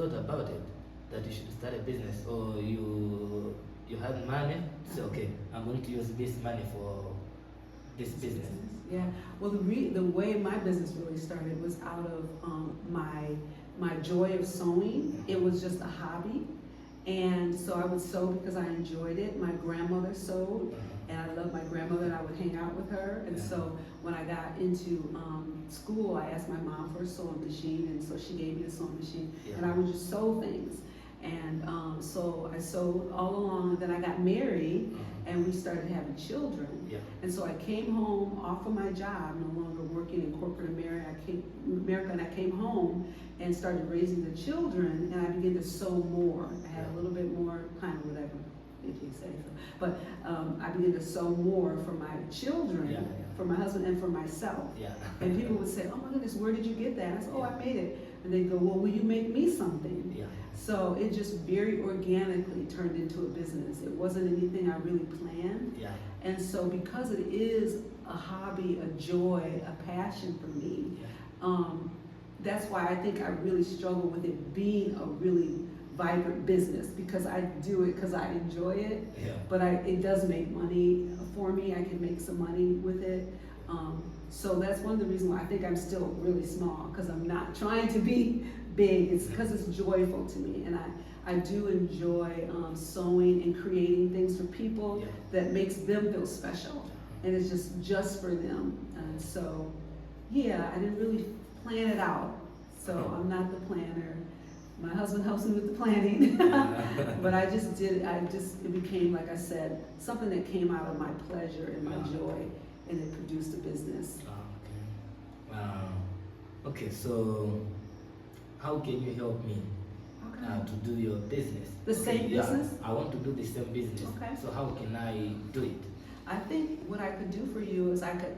thought about it that you should start a business, or you had money, so okay, I'm going to use this money for this business? Yeah. Well, the way my business really started was out of my joy of sewing. It was just a hobby, and so I would sew because I enjoyed it. My grandmother sewed, and I loved my grandmother, and I would hang out with her. And so when I got into school, I asked my mom for a sewing machine, and so she gave me a sewing machine, and I would just sew things. And so I sewed all along. Then I got married, and we started having children. And so I came home off of my job, no longer working in corporate America. And I came home and started raising the children, and I began to sew more. I had a little bit more, kind of whatever, if you say so. But I began to sew more for my children, for my husband, and for myself. And people would say, "Oh my goodness, where did you get that?" I said, "Oh, I made it." And they'd go, "Well, will you make me something?" So it just very organically turned into a business. It wasn't anything I really planned. And so because it is a hobby, a joy, a passion for me, that's why I think I really struggle with it being a really vibrant business, because I do it because I enjoy it. But it does make money for me. I can make some money with it. So that's one of the reasons why I think I'm still really small, because I'm not trying to be big. It's because it's joyful to me, and I do enjoy sewing and creating things for people that makes them feel special, and it's just for them. And so, yeah, I didn't really plan it out, so I'm not the planner. My husband helps me with the planning, but I just did it. It became, like I said, something that came out of my pleasure and my joy, and it produced a business. Okay, so how can you help me to do your business? The same business? I want to do the same business. Okay. So how can I do it? I think what I could do for you is I could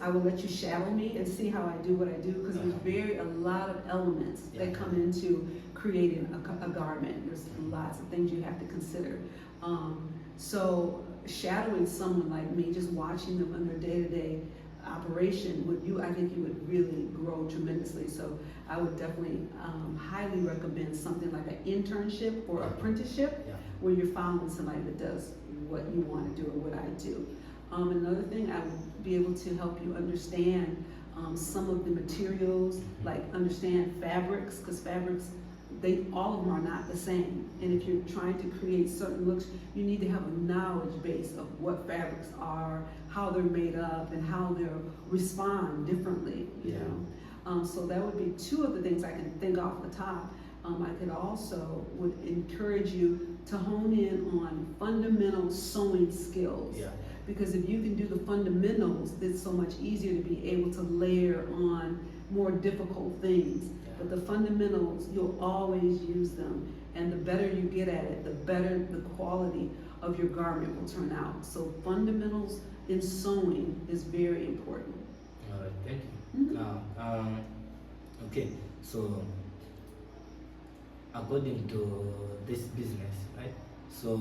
I will let you shadow me and see how I do what I do, because there's a lot of elements that come into creating a garment. There's lots of things you have to consider. So shadowing someone like me, just watching them on their day-to-day operation, I think you would really grow tremendously. So I would definitely highly recommend something like an internship or apprenticeship, where you're following somebody that does what you want to do or what I do. Another thing, I would be able to help you understand some of the materials, like understand fabrics, because fabrics, all of them are not the same. And if you're trying to create certain looks, you need to have a knowledge base of what fabrics are, how they're made up, and how they'll respond differently, you know. So that would be two of the things I can think off the top. I could also would encourage you to hone in on fundamental sewing skills. Because if you can do the fundamentals, it's so much easier to be able to layer on more difficult things. But the fundamentals, you'll always use them. And the better you get at it, the better the quality of your garment will turn out. So fundamentals in sewing is very important. All right, thank you. Okay, so according to this business, right? So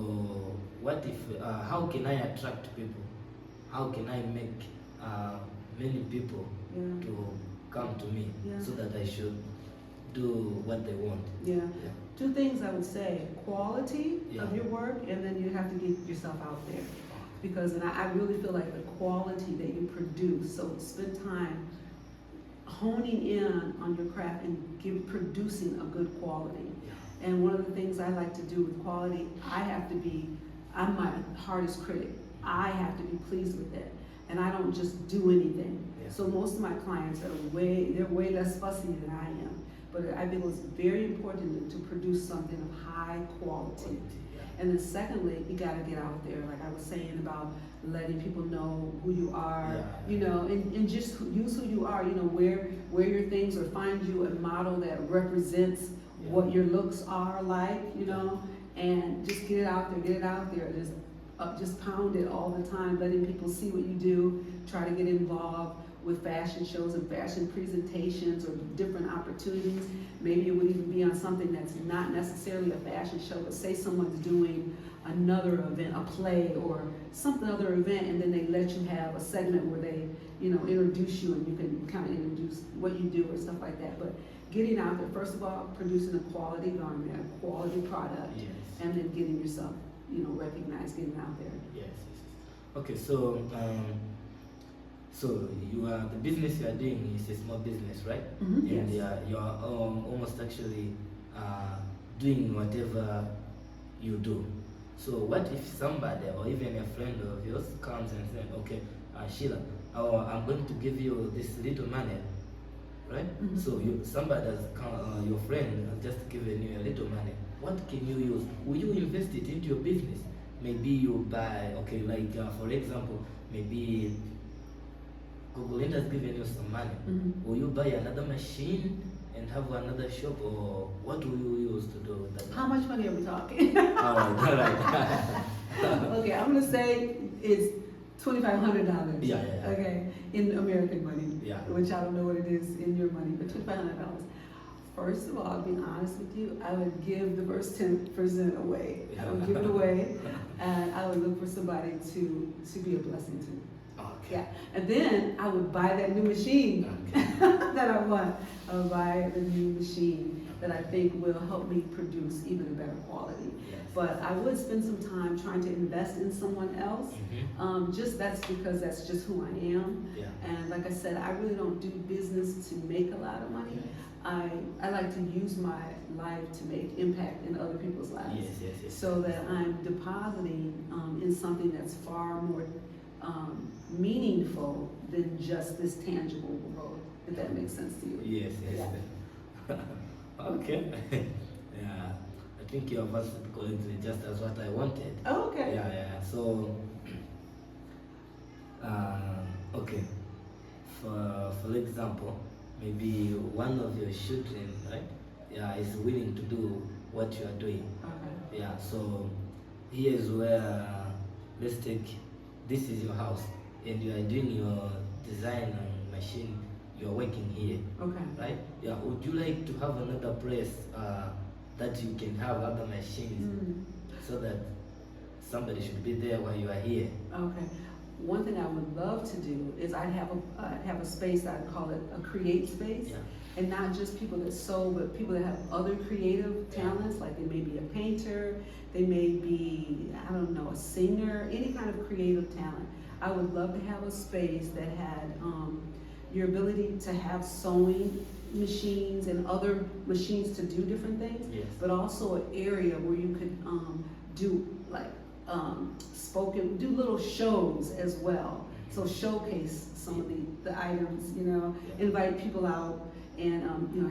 what if, how can I attract people? How can I make many people to come to me so that I should do what they want? Two things I would say: quality of your work, and then you have to get yourself out there. Because I really feel like the quality that you produce, so spend time honing in on your craft and producing a good quality. And one of the things I like to do with quality, I'm my hardest critic. I have to be pleased with it. And I don't just do anything. So most of my clients they're way less fussy than I am. But I think it's very important to produce something of high quality. And then secondly, you gotta get out there, like I was saying about letting people know who you are, you know, and just use who you are, you know, wear your things, or find you a model that represents what your looks are like, you know, and just get it out there, just pound it all the time, letting people see what you do, try to get involved with fashion shows and fashion presentations or different opportunities. Maybe it would even be on something that's not necessarily a fashion show, but say someone's doing another event, a play or some other event, and then they let you have a segment where they, you know, introduce you, and you can kind of introduce what you do or stuff like that. But getting out there, first of all, producing a quality garment, a quality product, Yes. and then getting yourself, recognized, getting out there. Yes. Okay, so so the business you are doing is a small business, right? Mm-hmm. And Yes. you are almost actually doing whatever you do. So what if somebody or even a friend of yours comes and says, okay, Sheila, I'm going to give you this little money, right? Mhm. So somebody has come, your friend has just given you a little money. What can you use? Will you invest it into your business? Maybe you buy, okay, like for example, maybe Google has given you some money. Mhm. Will you buy another machine and have another shop, or what will you use to do that? How much money are we talking? All right. Okay, I'm gonna say it's $2,500. Yeah. Okay, in American money. Yeah. Which I don't know what it is in your money, but $2,500. First of all, being honest with you, I would give the first 10% away. I would give it away, and I would look for somebody to be a blessing to. Okay. Yeah, and then I would buy that new machine Okay. that I want. I would buy the new machine that I think will help me produce even a better quality. Yes. But I would spend some time trying to invest in someone else. Mm-hmm. Just that's because that's just who I am. Yeah. And like I said, I really don't do business to make a lot of money. I like to use my life to make impact in other people's lives. Yes. So that I'm depositing in something that's far more meaningful than just this tangible world, if that makes sense to you. Yes. Yeah. Okay. Yeah. I think you have answered correctly, just as what I wanted. Oh, okay. Yeah. So, okay. For example, maybe one of your children, right? Yeah, is willing to do what you are doing. Okay. Yeah. So here is where let's take, this is your house, and you are doing your design and machine. You are working here. Okay. Right? Yeah. Would you like to have another place that you can have other machines, so that somebody should be there while you are here? Okay. One thing I would love to do is I'd have a space, I'd call it a create space. Yeah. And not just people that sew, but people that have other creative talents, like they may be a painter, they may be, I don't know, a singer, any kind of creative talent. I would love to have a space that had your ability to have sewing machines and other machines to do different things, Yes. but also an area where you could do like do little shows as well. So showcase some of the items, invite people out and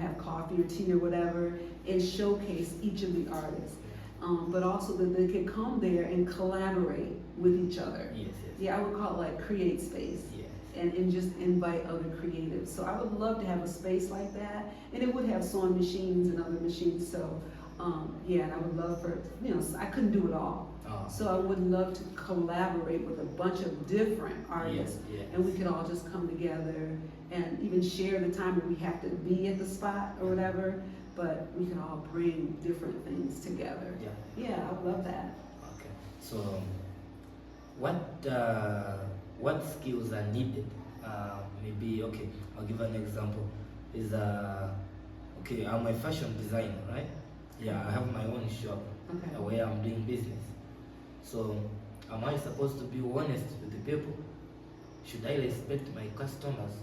have coffee or tea or whatever, and showcase each of the artists. But also that they could come there and collaborate with each other. Yes. Yeah, I would call it like create space. Yes. And just invite other creatives. So I would love to have a space like that, and it would have sewing machines and other machines. So and I would love for, I couldn't do it all. Oh. So I would love to collaborate with a bunch of different artists, Yes. and we could all just come together and even share the time where we have to be at the spot or whatever, but we can all bring different things together. Yeah, I would love that. Okay. So, what skills are needed? Maybe, okay, I'll give an example. Okay, I'm a fashion designer, right? Yeah, I have my own shop Okay. where I'm doing business. So, am I supposed to be honest with the people? Should I respect my customers?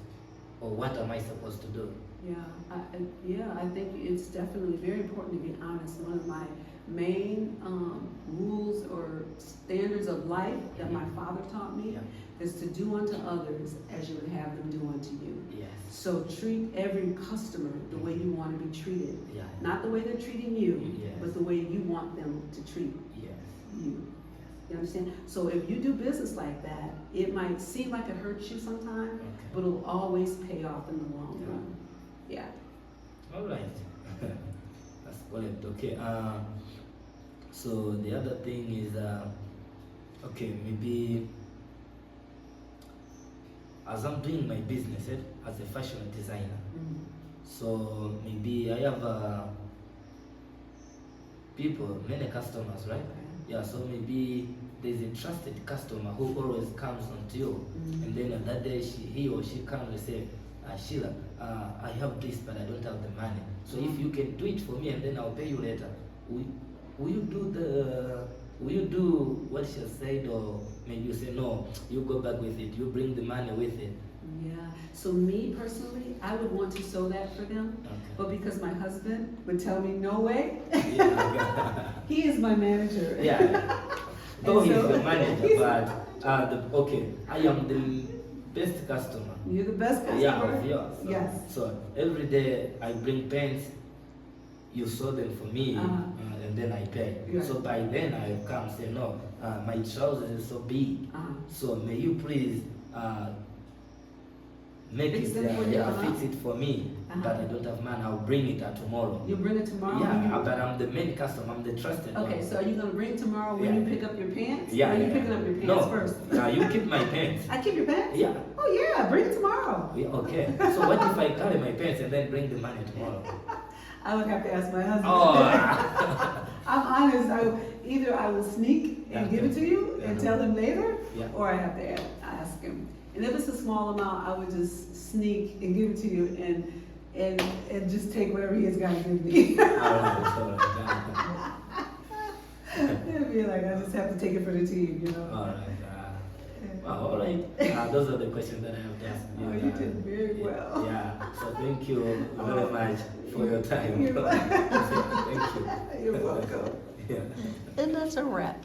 Or what am I supposed to do? I think it's definitely very important to be honest. One of my main rules or standards of life that my father taught me is to do unto others as you would have them do unto you. Yes. So treat every customer the way you want to be treated. Yeah. Not the way they're treating you, Yes. but the way you want them to treat Yes. you. You understand? So if you do business like that, it might seem like it hurts you sometimes, but it'll always pay off in the long run. Yeah. All right. That's correct. Okay. So the other thing is, okay, maybe as I'm doing my business as a fashion designer, so maybe I have many customers, right? Yeah, so maybe there's a trusted customer who always comes onto you, and then on that day he or she comes and say, Sheila, I have this, but I don't have the money. So if you can do it for me, and then I'll pay you later. Will you do will you do what she has said, or maybe you say no, you go back with it, you bring the money with it? Yeah. So me personally, I would want to sew that for them, Okay. but because my husband would tell me no way, Yeah. he is my manager. Yeah. Though And he's so- the manager, but okay, I am the best customer. You're the best customer. Yeah, of yours. Yes. So every day I bring pens, you sew them for me, and then I pay. Yeah. So by then I will come say, no, my trousers is so big. So may you please make Fix it, them for you, fix it for me. But I don't have money. I'll bring it tomorrow. You bring it tomorrow? Yeah, but I'm the main customer. I'm the trusted one. Okay, so are you gonna bring tomorrow when you pick up your pants? Yeah. Or are you picking up your pants first? No, you keep my pants. I keep your pants? Yeah. Oh yeah, bring it tomorrow. Yeah, okay. So what if I carry my pants and then bring the money tomorrow? I would have to ask my husband. Oh. I'm honest. Either I will sneak and give it to you and tell him later, or I have to ask him. And if it's a small amount, I would just sneak and give it to you and just take whatever he has got to give me. All right. It'd be like, I just have to take it for the team, you know. All right. All right. Those are the questions that I have to ask you. Oh, you did very well. Yeah. So thank you very much for your time. You're welcome. Thank you. You're welcome. Yeah. And that's a wrap.